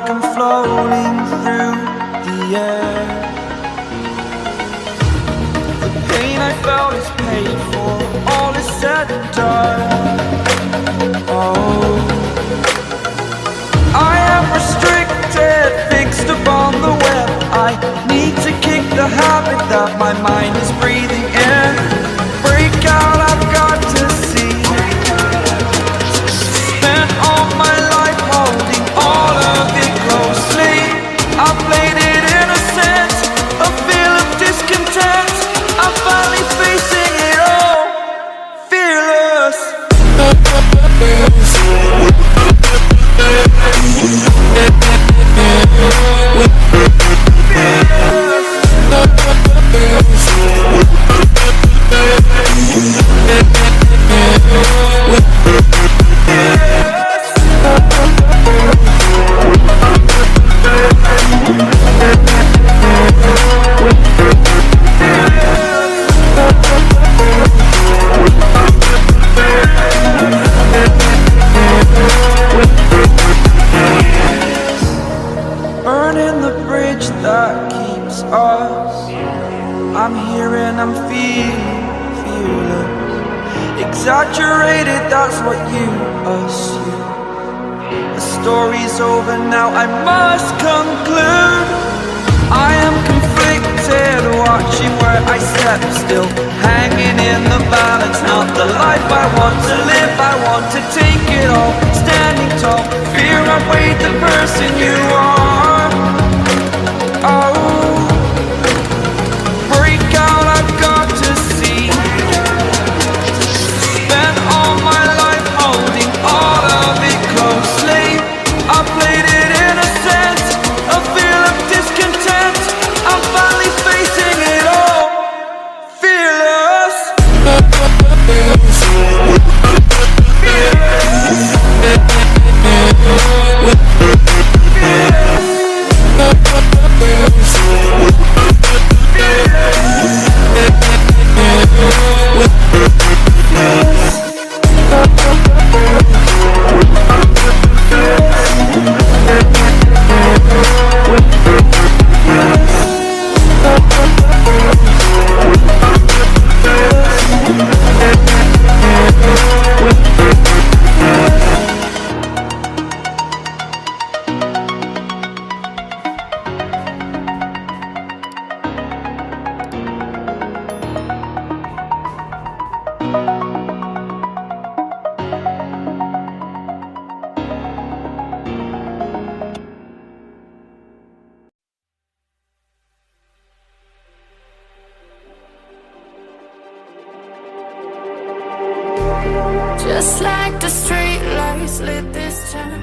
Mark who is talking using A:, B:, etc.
A: like I'm floating through the air. The pain I felt is paid for, all is said and done. Oh, I am restricted, fixed upon the web. I need to kick the habit that my mind is breathing in. Break out, I've got to see. Spent all my life holding all of it closely. I played it innocent, a feel of discontent. I'm finally facing it all, fearless. Burning the bridge that keeps us. I'm here and I'm feeling fearless. Exaggerated, that's what you assume. The story's over now, I must conclude. I am conflicted, watching where I step still, hanging in the balance. Not the life I want to live, I want to take it all. Standing tall, fear outweighed the person you are. Oh, break out, I've got to see. Spent all my life holding all of it closely. I played it innocent, a feel of discontent. I'm finally facing it all, fearless.
B: Just like the street lights lit this town.